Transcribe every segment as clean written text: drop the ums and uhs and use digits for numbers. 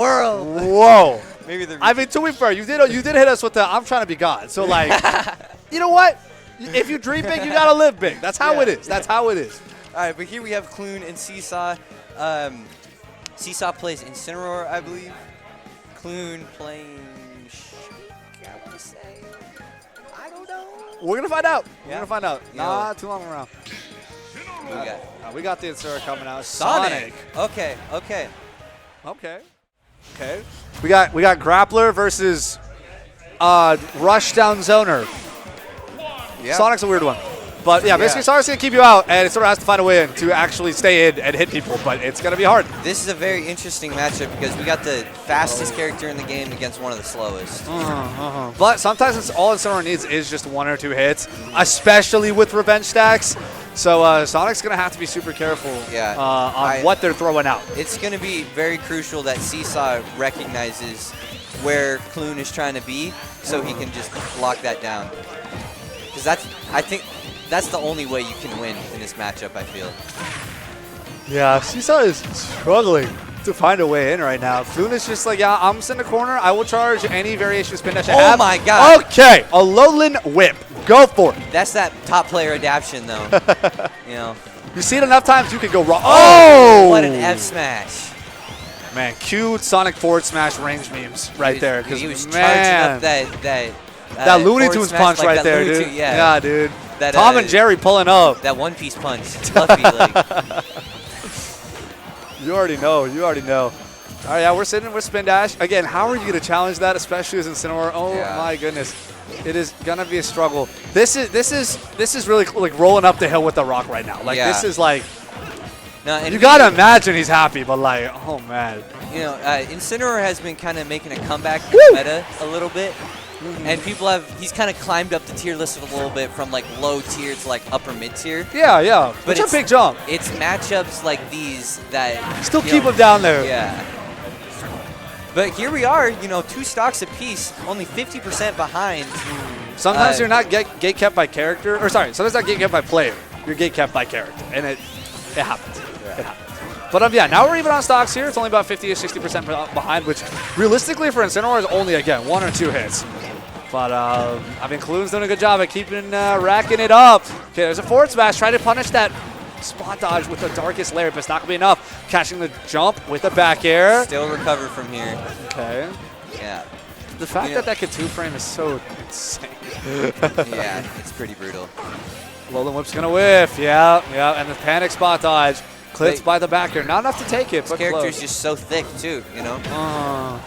world. Whoa. Maybe the. I mean, to be fair, you did hit us with the I'm trying to be God. So, like, you know what? If you dream big, you got to live big. That's how it is. That's how it is. All right, but here we have Clune and Seesaw. Seesaw plays Incineroar, I believe. Clune playing I want to say. I don't know. We're going to find out. Yeah. We're going to find out. Not too long around. We got the Incineroar coming out. Sonic. Okay. We got Grappler versus Rush Down Zoner. Yeah. Sonic's a weird one. But yeah, basically Sonic's going to keep you out, and it sort of has to find a way in to actually stay in and hit people, but it's going to be hard. This is a very interesting matchup because we got the fastest character in the game against one of the slowest. But sometimes it's all Incineroar needs is just 1 or 2 hits, especially with revenge stacks. So Sonic's going to have to be super careful on what they're throwing out. It's going to be very crucial that Seesaw recognizes where Clune is trying to be so he can just lock that down. Because I think that's the only way you can win in this matchup, I feel. Yeah, Seesaw is struggling to find a way in right now. Clune is just like, yeah, I'm sitting in the corner. I will charge any variation of spin dash I have. Oh my god. Okay, a lowland whip. Go for it. That's that top player adaptation, though. You know. You see it enough times, you could go wrong. Oh! What an F smash. Man, cute Sonic forward smash range memes right there. He was charging up that Looney Tunes punch like right there, dude. Yeah, dude. That, Tom and Jerry pulling up. That one-piece punch. Fluffy, like. You already know. You already know. All right, yeah, we're sitting with spin dash. Again, how are you going to challenge that, especially as Incineroar? Oh, my goodness. It is going to be a struggle. This is really like rolling up the hill with the rock right now. Like, this is like, you got to imagine he's happy, but like, oh, man. You know, Incineroar has been kind of making a comeback in the meta a little bit. And he's kind of climbed up the tier list a little bit from like low tier to like upper mid tier. Yeah. But it's a big jump. It's matchups like these that still keep him down there. Yeah. But here we are, 2 stocks apiece, only 50% behind. Sometimes you're not gate kept by character, or sorry, sometimes not gate kept by player. You're gate kept by character, and it happens. It happens. But yeah, now we're even on stocks here. It's only about 50 or 60% behind, which realistically for Incineroar is only, again, 1 or 2 hits. But, I mean, Clune's doing a good job at keeping, racking it up. Okay, there's a forward smash. Try to punish that spot dodge with the darkest layer, but it's not going to be enough. Catching the jump with the back air. Still recover from here. Okay. Yeah. The fact that can 2-frame is so insane. Yeah, it's pretty brutal. Lowland Whip's going to whiff. Yeah, and the panic spot dodge. Clips by the back air. Not enough to take it, but character's close. just so thick, too, You're going to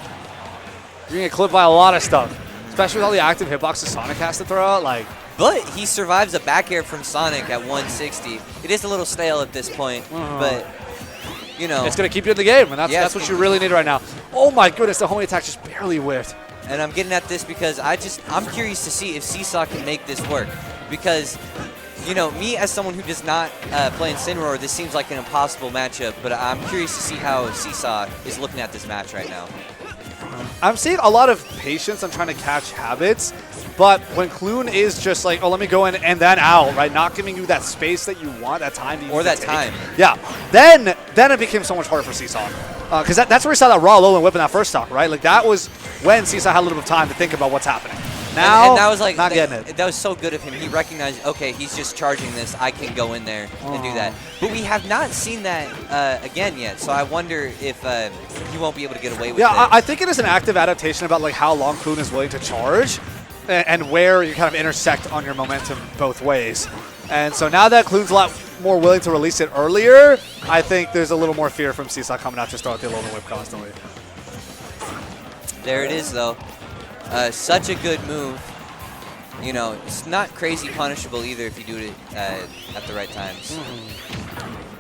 get clipped by a lot of stuff. Especially with all the active hitboxes Sonic has to throw out. Like, but he survives a back air from Sonic at 160. It is a little stale at this point, but, it's going to keep you in the game, and that's what you really need right now. Oh, my goodness. The homing attack just barely whiffed. And I'm getting at this because I'm curious to see if Seesaw can make this work. Because, me as someone who does not play Incineroar, this seems like an impossible matchup, but I'm curious to see how Seesaw is looking at this match right now. I'm seeing a lot of patience on trying to catch habits, but when Clune is just like, oh, let me go in and then out, right? Not giving you that space that you want, that time. Or that time. Yeah. Then it became so much harder for Seesaw. Because that's where we saw that raw Lowland Whip in that first stock, right? Like, that was when Seesaw had a little bit of time to think about what's happening. Now, and that was like, not getting it. That was so good of him. He recognized, okay, he's just charging this. I can go in there and do that. But we have not seen that again yet. So I wonder if he won't be able to get away with it. Yeah, I think it is an active adaptation about like how long Clune is willing to charge and where you kind of intersect on your momentum both ways. And so now that Clune's a lot more willing to release it earlier, I think there's a little more fear from Seesaw coming out to start the Lowland Whip constantly. There it is, though. Such a good move. It's not crazy punishable either if you do it at the right times.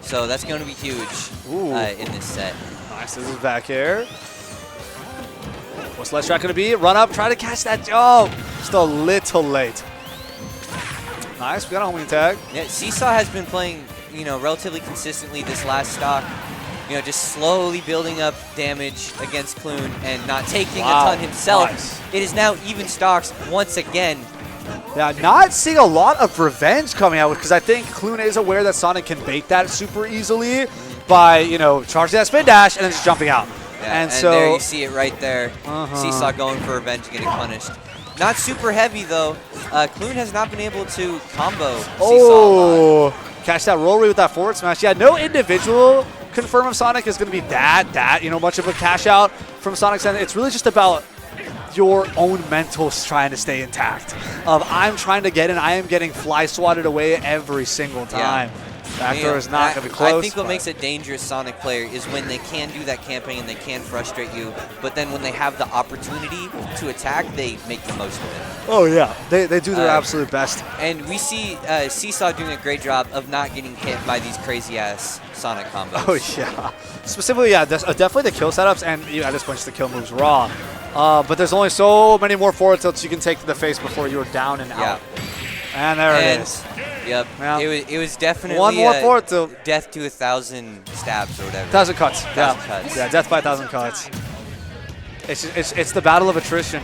So that's going to be huge in this set. Nice. This is back air. What's the last track going to be? Run up, try to catch that jump. Just a little late. Nice. We got a homing tag. Yeah, Seesaw has been playing, relatively consistently this last stock. Just slowly building up damage against Clune and not taking a ton himself. Nice. It is now even stocks once again. Yeah, not seeing a lot of revenge coming out because I think Clune is aware that Sonic can bait that super easily by, charging that spin dash and then just jumping out. Yeah, and so there you see it right there. Seesaw going for revenge, getting punished. Not super heavy, though. Clune has not been able to combo Seesaw a lot. Catch that roll rate with that forward smash. Yeah, no individual confirm of Sonic is going to be much of a cash out from Sonic's end. It's really just about your own mentals trying to stay intact. I'm trying to get in, I am getting fly swatted away every single time. Back throw is not going to be close. I think what makes a dangerous Sonic player is when they can do that camping and they can frustrate you, but then when they have the opportunity to attack, they make the most of it. Oh, yeah. They do their absolute best. And we see Seesaw doing a great job of not getting hit by these crazy-ass Sonic combos. Oh, yeah. Specifically, yeah, definitely the kill setups, and at this point, just the kill moves raw. But there's only so many more forward tilts you can take to the face before you're down and out. And there it is. Yep. Yeah. It was definitely one more forward tilt. Death to 1,000 stabs or whatever. 1,000 cuts. Cuts. Yeah, death by 1,000 cuts. It's the battle of attrition,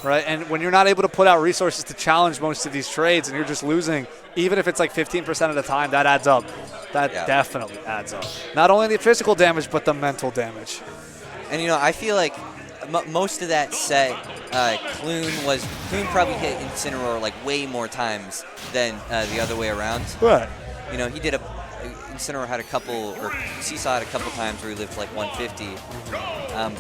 right? And when you're not able to put out resources to challenge most of these trades and you're just losing, even if it's like 15% of the time, that adds up. That definitely adds up. Not only the physical damage, but the mental damage. And, I feel like most of that set, Clune probably hit Incineroar like way more times than the other way around. Right. He did Incineroar had a couple, or Seesaw had a couple times where he lived like 150.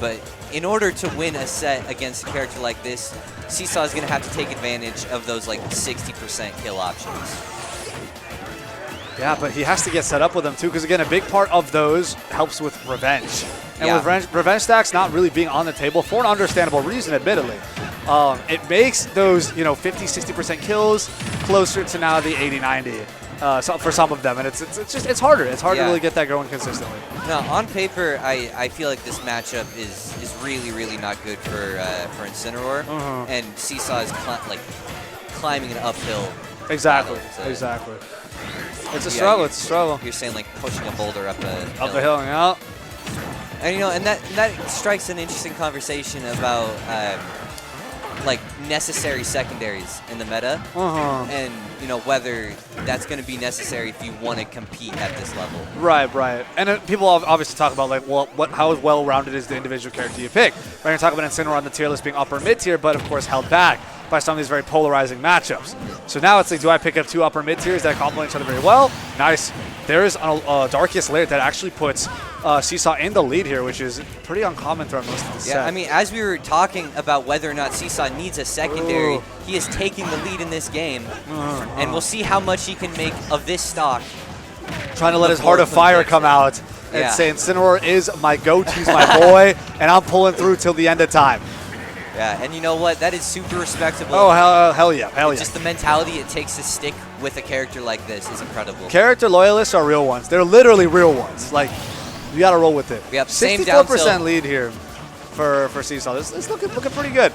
But in order to win a set against a character like this, Seesaw is going to have to take advantage of those like 60% kill options. Yeah, but he has to get set up with them too, because again, a big part of those helps with revenge. And with revenge stacks not really being on the table for an understandable reason, admittedly, it makes those 50-60% kills closer to now the 80-90 for some of them, and it's harder. It's hard to really get that going consistently. No, on paper, I feel like this matchup is really not good for Incineroar, and Seesaw is climbing an uphill. Exactly. It's a struggle. It's a struggle. You're saying like pushing a boulder up a hill. Yeah. And and that strikes an interesting conversation about like necessary secondaries in the meta, and whether that's going to be necessary if you want to compete at this level. Right. And people obviously talk about like, well, how well-rounded is the individual character you pick? We're going to talk about Incineroar on the tier list being upper mid tier, but of course held back by some of these very polarizing matchups. So now it's like, do I pick up two upper mid tiers that complement each other very well? Nice. There is a Darkest Lair that actually puts Seesaw in the lead here, which is pretty uncommon throughout most of the set. Yeah, I mean, as we were talking about whether or not Seesaw needs a secondary, he is taking the lead in this game, and we'll see how much he can make of this stock. Trying to let his Heart of Fire come out and say, Incineroar is my goat, he's my boy, and I'm pulling through till the end of time. Yeah, and you know what? That is super respectable. Oh, hell yeah. Just the mentality it takes to stick with a character like this is incredible. Character loyalists are real ones. They're literally real ones. Like, you got to roll with it. Yep, 64% lead here for Seesaw. This is looking pretty good.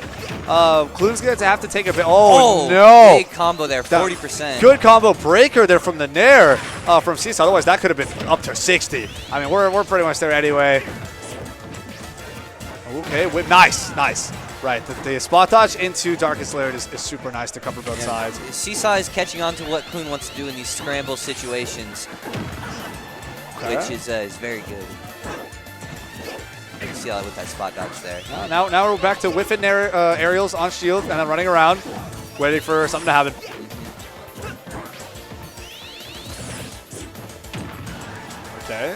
Clune's going to have to take a bit. Oh, no. Big combo there, 40%. Good combo breaker there from the Nair from Seesaw. Otherwise, that could have been up to 60. I mean, we're pretty much there anyway. Okay, nice. Right, the spot dodge into Darkest Lair is super nice to cover both sides. Seesaw is catching on to what Clune wants to do in these scramble situations, which is very good. You can see that with that spot dodge there. Now we're back to whiffing aerials on shield and then running around, waiting for something to happen. Okay.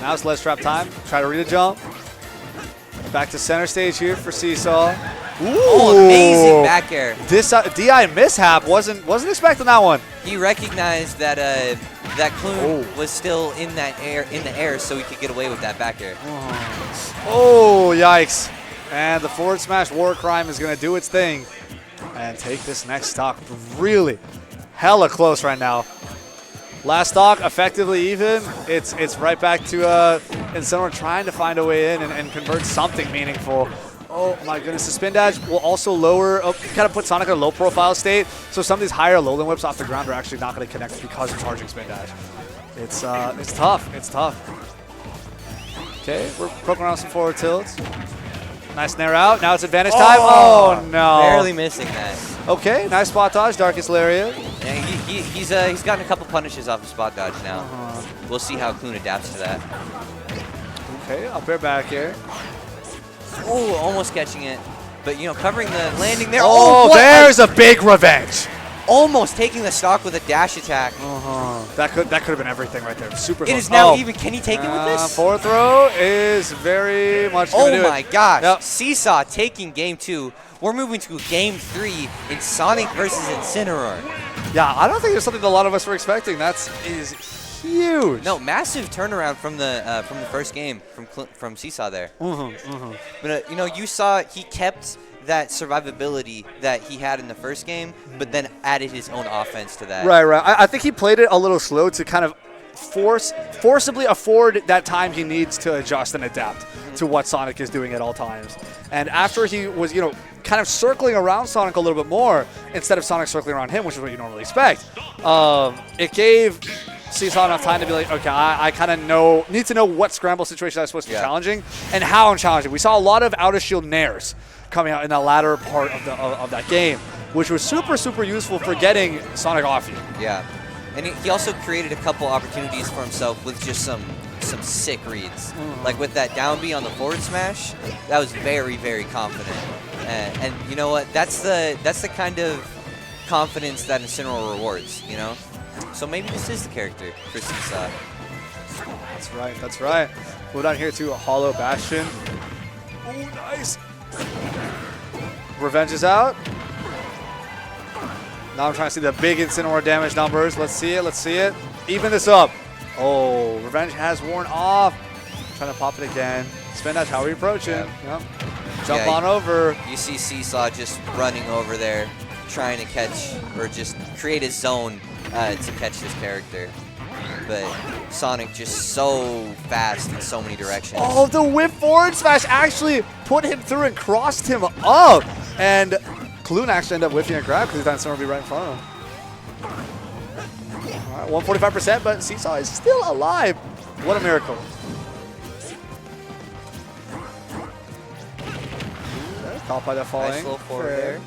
Now it's less trap time. Try to read a jump. Back to center stage here for Seesaw. Ooh, amazing back air. This DI mishap wasn't expecting that one. He recognized that that Clune was still in the air, so he could get away with that back air. Oh, yikes! And the forward smash war crime is gonna do its thing and take this next stock. Really, hella close right now. Last stock effectively even. It's right back to Incineroar trying to find a way in and convert something meaningful. Oh my goodness, the spin dash will also lower, kind of put Sonic in a low profile state. So some of these higher lowland whips off the ground are actually not going to connect because of charging spin dash. It's tough. It's tough. Okay, we're poking around some forward tilts. Nice Nair out. Now it's advantage time. Oh no! Barely missing that. Okay, nice spot dodge, Darkest Lariat. Yeah, he's gotten a couple punishes off of spot dodge now. We'll see how Clune adapts to that. Okay, up air, back air. Oh, almost catching it. But, you know, covering the landing there. Oh, there's a big revenge. Almost taking the stock with a dash attack. That could have been everything right there. Super close. It is now even. Can he take it with this? Fourth throw is very much going to do it. Oh my gosh. Yep. Seesaw taking game 2. We're moving to game 3 in Sonic versus Incineroar. Yeah, I don't think it's something that a lot of us were expecting. That is huge. No, massive turnaround from the first game from Seesaw there. But you know, you saw he kept that survivability that he had in the first game, but then added his own offense to that. Right. I think he played it a little slow to kind of forcibly afford that time he needs to adjust and adapt to what Sonic is doing at all times. And after he was, you know, kind of circling around Sonic a little bit more instead of Sonic circling around him, which is what you normally expect, it gave Seesaw enough time to be like, okay, I kind of need to know what scramble situation I'm supposed to be challenging and how I'm challenging. We saw a lot of out of shield nairs coming out in the latter part of that game, which was super, super useful for getting Sonic off you. Yeah. And he also created a couple opportunities for himself with just some sick reads. Like with that down B on the forward smash, that was very, very confident. And you know what? That's the kind of confidence that Incineroar rewards, you know? So maybe this is the character for Seesaw. That's right. Go down here to a Hollow Bastion. Oh, nice. Revenge is out. Now I'm trying to see the big Incineroar damage numbers. Let's see it. Even this up. Oh, Revenge has worn off. Trying to pop it again. Spin dash, how are we approaching? Yep. Jump on over. You see Seesaw just running over there, trying to catch, or just create a zone to catch this character. But Sonic just so fast in so many directions. Oh, the whip forward smash actually put him through and crossed him up. And Clune actually ended up whiffing a grab because he thought someone would be right in front of him. All right, 145%, but Seesaw is still alive. What a miracle. Caught by the falling. Nice little forward there.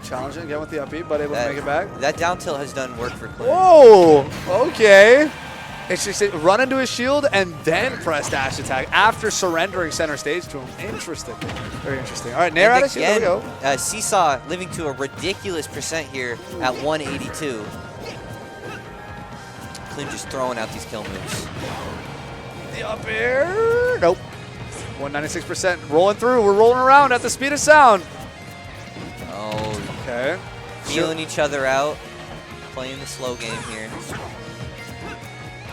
Challenging again with the up B, but able to make it back. That down tilt has done work for Clune. Whoa, okay. It's just run into his shield and then press dash attack after surrendering center stage to him. Interesting. Very interesting. All right, Nair out of shield. There we go. Seesaw living to a ridiculous percent here at 182. Clune just throwing out these kill moves. The up air. Nope. 196%. Rolling through. We're rolling around at the speed of sound. Oh. Okay. Feeling each other out. Playing the slow game here.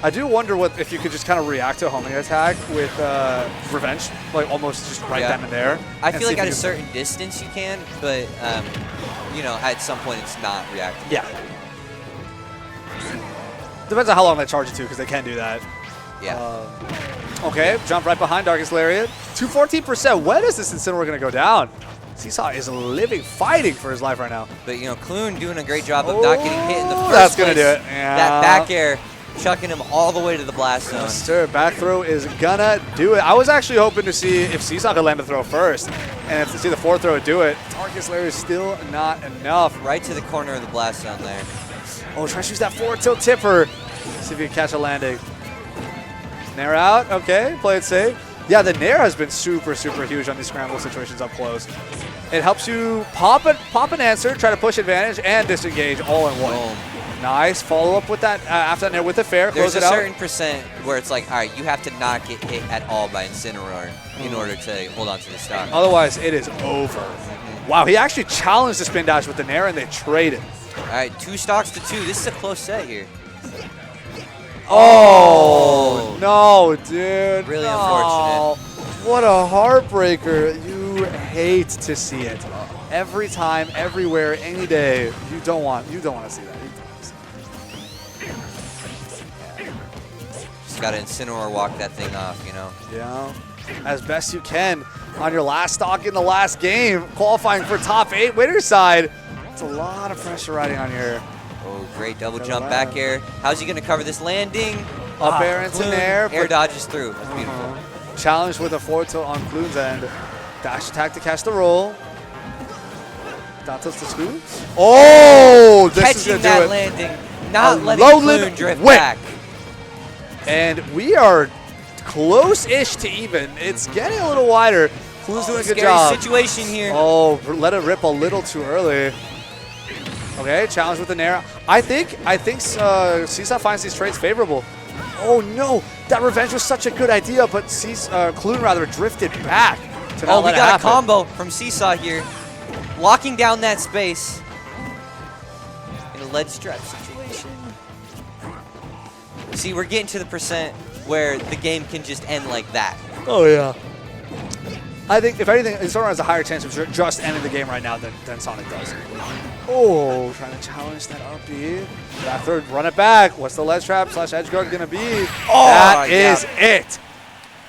I do wonder if you could just kind of react to a homing attack with Revenge, like almost just right then and there. I feel like at a certain distance you can, but you know, at some point it's not reacting. Yeah. Depends on how long they charge you to, because they can do that. Yeah. Okay, jump right behind Darkest Lariat. 214%. When is this Incineroar going to go down? Seesaw is fighting for his life right now. But, you know, Clune doing a great job of not getting hit in the first That's going to place. do it. Yeah. That back air chucking him all the way to the blast zone. Yes, sir. Back throw is going to do it. I was actually hoping to see if Seesaw could land the throw first. And if to see the fourth throw would do it. Darkest Lariat is still not enough. Right to the corner of the blast zone there. Oh, try to use that forward tilt tipper. See if you can catch a landing. Nair out. Okay, play it safe. Yeah, the Nair has been super, super huge on these scramble situations up close. It helps you pop an answer, try to push advantage, and disengage all in one. Boom. Nice. Follow up with that after that Nair with the fair. There's Close a it out. certain percent where it's like, all right, you have to not get hit at all by Incineroar in order to hold on to the stock. Otherwise, it is over. Wow, he actually challenged the spin dash with the Nair, and they traded. All right, 2 stocks to 2. This is a close set here. Oh, no, dude. Really no. unfortunate. What a heartbreaker. You hate to see it. Every time, everywhere, any day. You don't want to see that. You don't want to see that. Just got to Incineroar walk that thing off, you know? Yeah. As best you can on your last stock in the last game, qualifying for top 8 winner's side. It's a lot of pressure riding on here. Oh, great double jump back air. How's he going to cover this landing? Up air into Nair. Air dodges through. That's beautiful. Challenge with a forward tilt on Clune's end. Dash attack to catch the roll. Down tilts to scoop. Oh, this is Catching going to do it. that landing. Not letting Clune drift whip. back. And we are close-ish to even. It's getting a little wider. Clune's doing a good job. Situation here. Oh, let it rip a little too early. Okay, challenge with the Nair. I think Seesaw finds these trades favorable. Oh no, that revenge was such a good idea, but Clune rather drifted back to not we let it got happen. a combo from Seesaw here, locking down that space in a lead strap situation. See, we're getting to the percent where the game can just end like that. Oh yeah. I think, if anything, Incineroar has a higher chance of just ending the game right now than Sonic does. Oh, trying to challenge that up B. That third, run it back. What's the ledge trap / edge guard going to be? Oh, that is it.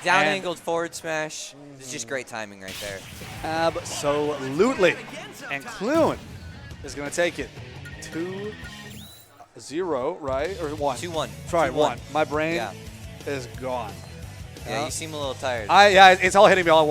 Down And angled forward smash. It's just great timing right there. Absolutely. And Clune is going to take it 2-0, right? Or 1? 2-1. Sorry, 2-1. 1. My brain is gone. Yeah, you seem a little tired. Yeah, it's all hitting me all at once.